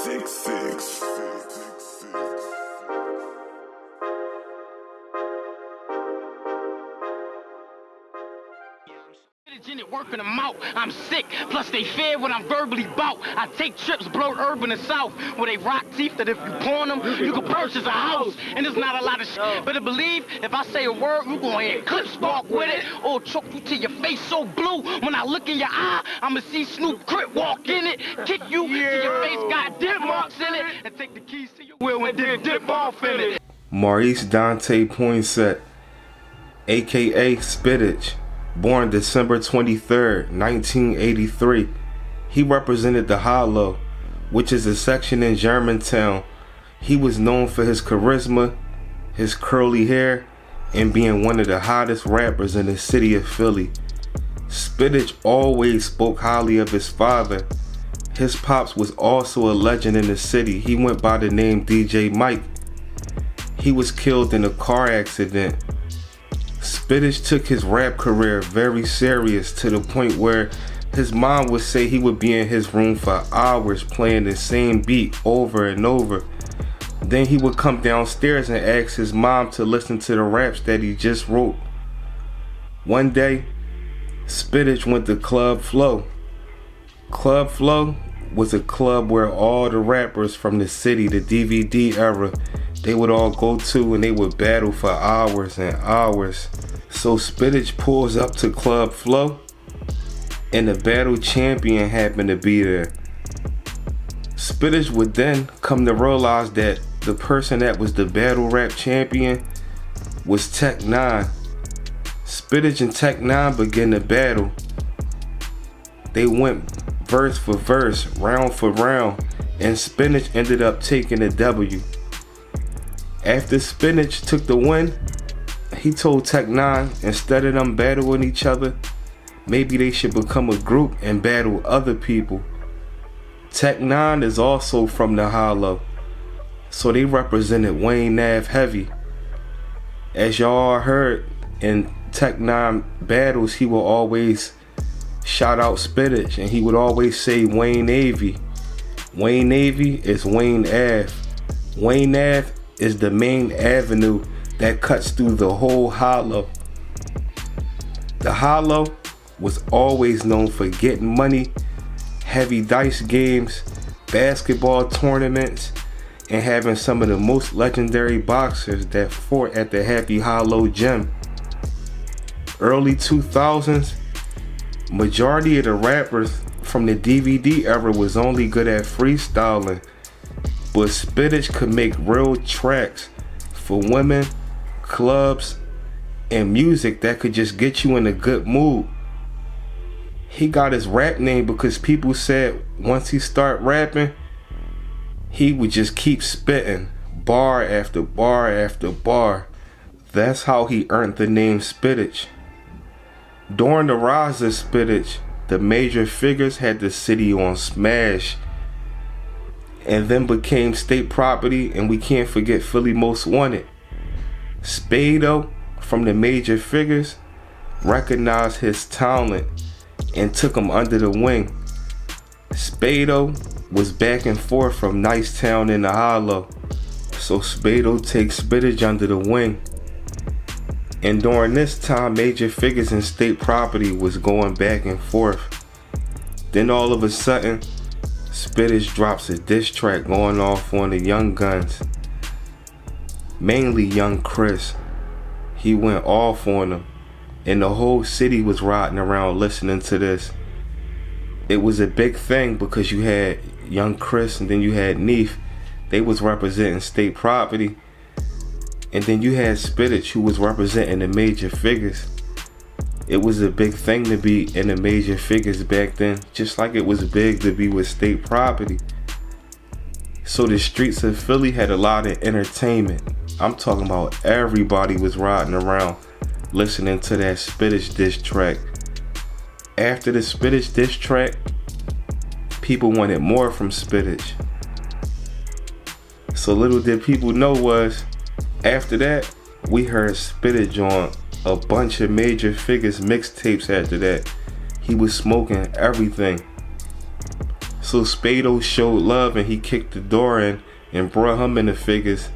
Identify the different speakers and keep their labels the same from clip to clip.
Speaker 1: 666.
Speaker 2: In it, working them out. I'm sick, plus they fear when I'm verbally bout. I take trips, blurred urban and south, where they rock teeth that if you pawn them, you can purchase a house. And there's not a lot of shit. Better believe, if I say a word, you gon' hear clip spark with it, or choke you till your face so blue. When I look in your eye, I'ma see Snoop Crip walk in it, kick you till your face got dip marks in it, and take the keys to your wheel and then dip off in it.
Speaker 3: Maurice Dante Poinsett, aka Spittage, born December 23rd, 1983. He represented the Hollow, which is a section in Germantown. He was known for his charisma, his curly hair, and being one of the hottest rappers in the city of Philly. Spittage always spoke highly of his father. His pops was also a legend in the city. He went by the name DJ Mike. He was killed in a car accident. Spittage took his rap career very serious to the point where his mom would say he would be in his room for hours playing the same beat over and over. Then he would come downstairs and ask his mom to listen to the raps that he just wrote. One day, Spittage went to Club Flow. Club Flow was a club where all the rappers from the city, the DVD era, they would all go to and they would battle for hours and hours. So Spittage pulls up to Club Flow and the battle champion happened to be there. Spittage would then come to realize that the person that was the battle rap champion was Tech 9. Spittage and Tech 9 began to battle. They went verse for verse, round for round, and Spittage ended up taking the W. After Spittage took the win, he told Tech 9 instead of them battling each other, maybe they should become a group and battle other people. Tech 9 is also from the Hollow, so they represented Wayne Ave heavy. As y'all heard, in Tech 9 battles, he will always shout out Spittage and he would always say Wayne Ave. Wayne Ave is Wayne Ave. Wayne Ave is the main avenue that cuts through the whole Hollow. The Hollow was always known for getting money, heavy dice games, basketball tournaments, and having some of the most legendary boxers that fought at the Happy Hollow Gym. Early 2000s, majority of the rappers from the DVD era was only good at freestyling, but Spittage could make real tracks for women, clubs, and music that could just get you in a good mood. He got his rap name because people said once he start rapping, he would just keep spitting bar after bar after bar. That's how he earned the name Spittage. During the rise of Spittage, the major figures had the city on smash and then became state property, and we can't forget Philly Most Wanted. Spado from the major figures recognized his talent and took him under the wing. Spado was back and forth from Nicetown in the Hollow, so Spado takes Spittage under the wing. And during this time, major figures and state property was going back and forth. Then all of a sudden, Spittage drops a diss track going off on the Young Guns, mainly Young Chris. He went off on them, and the whole city was riding around listening to this. It was a big thing because you had Young Chris and then you had Neef. They was representing state property, and then you had Spittage who was representing the major figures. It was a big thing to be in the major figures back then, just like it was big to be with state property. So the streets of Philly had a lot of entertainment. I'm talking about everybody was riding around listening to that Spittage diss track. After the Spittage diss track, people wanted more from Spittage. So little did people know was, after that, we heard Spittage on a bunch of major figures mixtapes after that. He was smoking everything. So Spado showed love and he kicked the door in and brought him in the figures,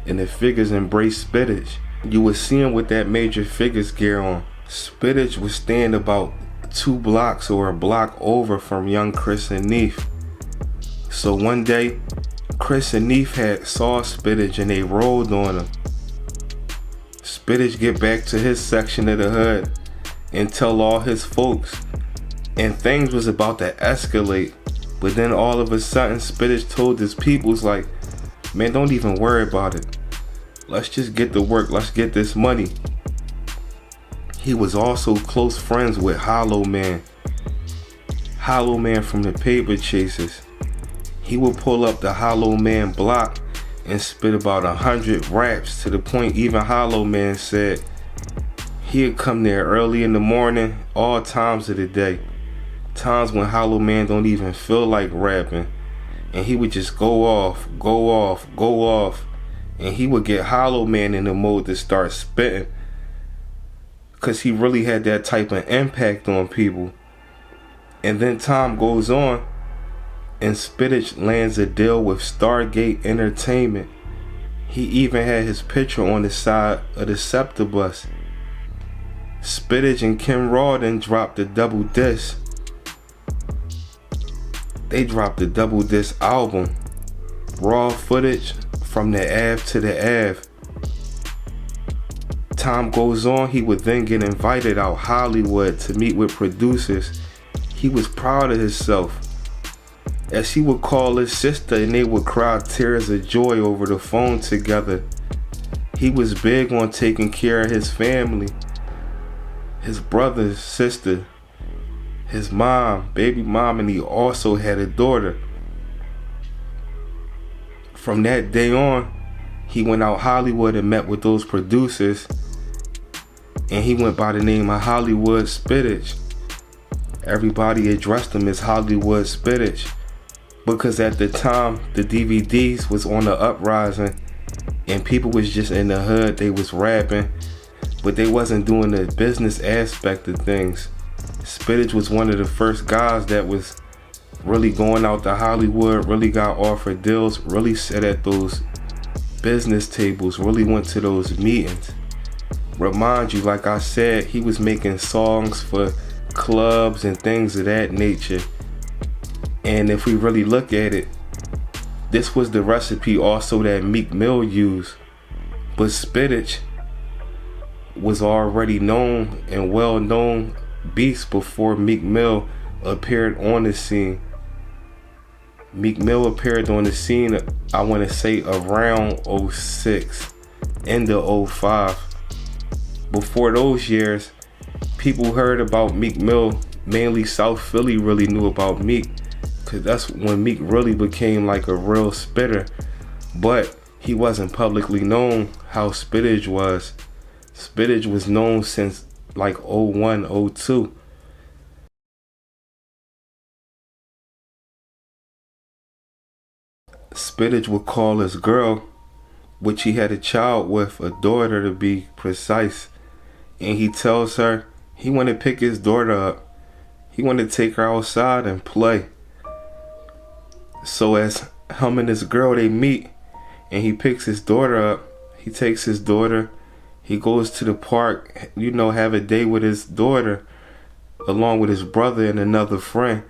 Speaker 3: and the figures embraced Spittage. You would see him with that major figures gear on. Spittage was staying about 2 blocks or a block over from young Chris and Neef. So one day, Chris and Neef had saw Spittage and they rolled on him. Spittage get back to his section of the hood and tell all his folks, and things was about to escalate. But then all of a sudden, Spittage told his peoples like, man, don't even worry about it. Let's just get to work. Let's get this money. He was also close friends with Hollow Man. Hollow Man from the Paper Chasers. He would pull up the Hollow Man block and spit about 100 raps, to the point even Hollow Man said he'd come there early in the morning, all times of the day. Times when Hollow Man don't even feel like rapping, and he would just go off, and he would get Hollow Man in the mode to start spitting, cause he really had that type of impact on people. And then time goes on, and Spittage lands a deal with Stargate Entertainment. He even had his picture on the side of the Scepter bus. Spittage and Kim Rawdon dropped a double disc. They dropped a double disc album, raw footage from the Ave to the Ave. Time goes on, he would then get invited out Hollywood to meet with producers. He was proud of himself, as he would call his sister and they would cry tears of joy over the phone together. He was big on taking care of his family, his brother, sister, his mom, baby mom, and he also had a daughter. From that day on, he went out Hollywood and met with those producers, and he went by the name of Hollywood Spittage. Everybody addressed him as Hollywood Spittage, because at the time the DVDs was on the uprising and people was just in the hood. They was rapping, but they wasn't doing the business aspect of things. Spittage was one of the first guys that was really going out to Hollywood, really got offered deals, really sat at those business tables, really went to those meetings. Remind you, like I said, he was making songs for clubs and things of that nature. And if we really look at it, this was the recipe also that Meek Mill used. But Spittage was already known and well known beast before Meek Mill appeared on the scene. Meek Mill appeared on the scene, I want to say around 06, end of 05. Before those years, people heard about Meek Mill, mainly South Philly really knew about Meek, because that's when Meek really became like a real spitter. But he wasn't publicly known how Spittage was. Spittage was known since like 01, 02. Spittage would call his girl, which he had a child with, a daughter to be precise, and he tells her he want to pick his daughter up. He want to take her outside and play. So as him and his girl, they meet, and he picks his daughter up. He takes his daughter. He goes to the park, have a day with his daughter, along with his brother and another friend.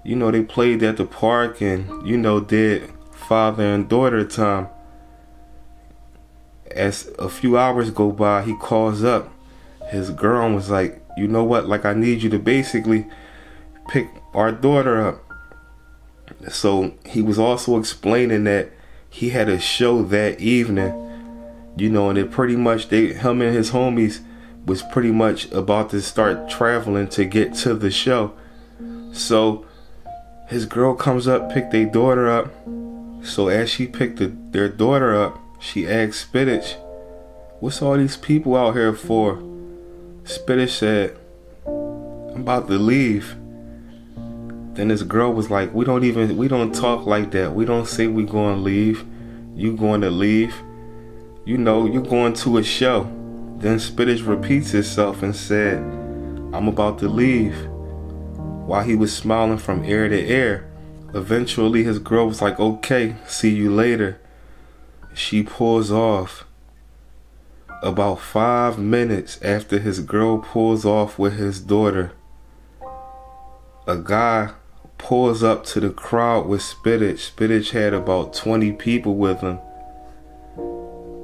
Speaker 3: They played at the park and, did father and daughter time. As a few hours go by, he calls up his girl and was like, you know what, like I need you to basically pick our daughter up. So he was also explaining that he had a show that evening, and it pretty much, him and his homies was pretty much about to start traveling to get to the show. So his girl comes up, pick their daughter up. So as she picked their daughter up, she asked Spittage, what's all these people out here for? Spittage said, I'm about to leave. Then his girl was like, we don't talk like that. We don't say we gonna leave. You going to leave. You're going to a show. Then Spittage repeats himself and said, I'm about to leave. while he was smiling from ear to ear. Eventually his girl was like, okay, see you later. She pulls off. About 5 minutes after his girl pulls off with his daughter, a guy pulls up to the crowd with Spittage. Spittage had about 20 people with him.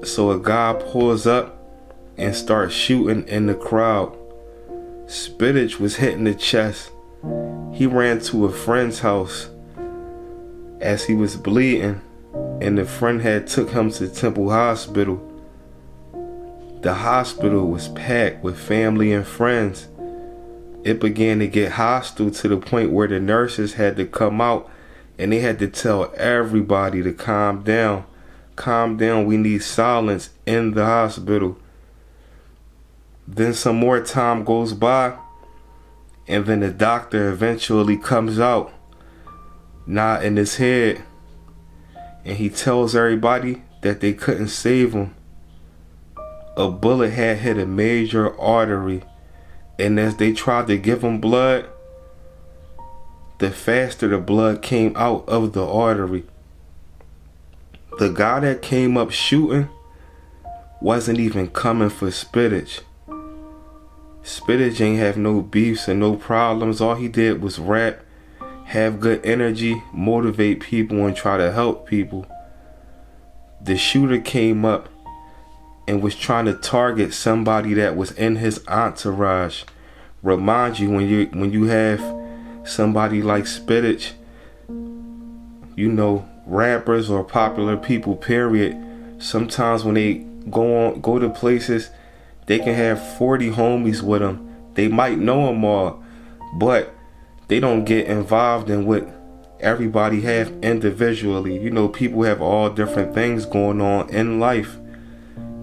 Speaker 3: So a guy pulls up and starts shooting in the crowd. Spittage was hit in the chest. He ran to a friend's house as he was bleeding, and the friend had took him to Temple Hospital. The hospital was packed with family and friends. It began to get hostile to the point where the nurses had to come out and they had to tell everybody to calm down. Calm down, we need silence in the hospital. Then some more time goes by, and then the doctor eventually comes out, nodding his head, and he tells everybody that they couldn't save him. A bullet had hit a major artery, and as they tried to give him blood, the faster the blood came out of the artery. The guy that came up shooting wasn't even coming for Spittage. Spittage ain't have no beefs and no problems. All he did was rap, have good energy, motivate people, and try to help people. The shooter came up and was trying to target somebody that was in his entourage. Remind you, when you have somebody like Spittage, you know, rappers or popular people, period, sometimes when they go to places, they can have 40 homies with them. They might know them all, but they don't get involved in what everybody have individually. You know, people have all different things going on in life.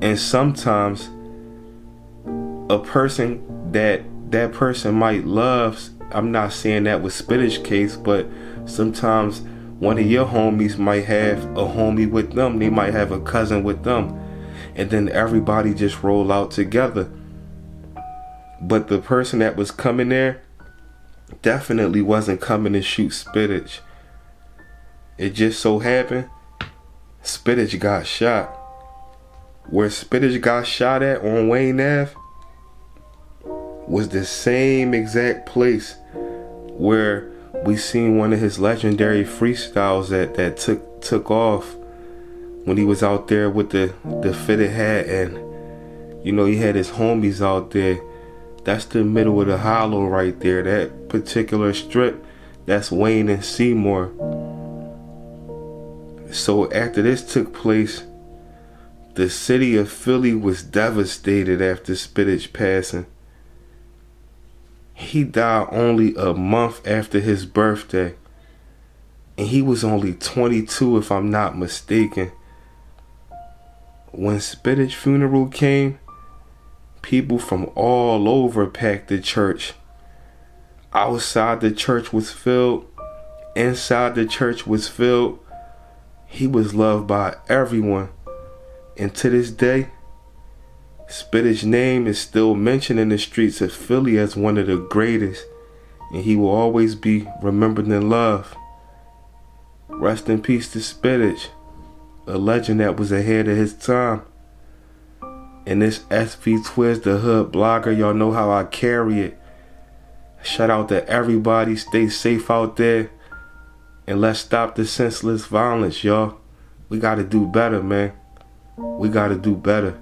Speaker 3: And sometimes a person that person might love, I'm not saying that was Spittage case, but sometimes one of your homies might have a homie with them. They might have a cousin with them. And then everybody just roll out together. But the person that was coming there definitely wasn't coming to shoot Spittage. It just so happened Spittage got shot. Where Spittage got shot at on Wayne Ave was the same exact place where we seen one of his legendary freestyles that took off when he was out there with the fitted hat, and you know, he had his homies out there. That's the middle of the hollow right there. That particular strip, that's Wayne and Seymour. So after this took place, the city of Philly was devastated after Spittage passing. He died only a month after his birthday, and he was only 22 if I'm not mistaken. When Spittage funeral came, people from all over packed the church. Outside the church was filled. Inside the church was filled. He was loved by everyone. And to this day, Spittage's name is still mentioned in the streets of Philly as one of the greatest. And he will always be remembered in love. Rest in peace to Spittage, a legend that was ahead of his time. And this SV Twiz, the hood blogger, y'all know how I carry it. Shout out to everybody. Stay safe out there. And let's stop the senseless violence, y'all. We gotta do better, man. We gotta do better.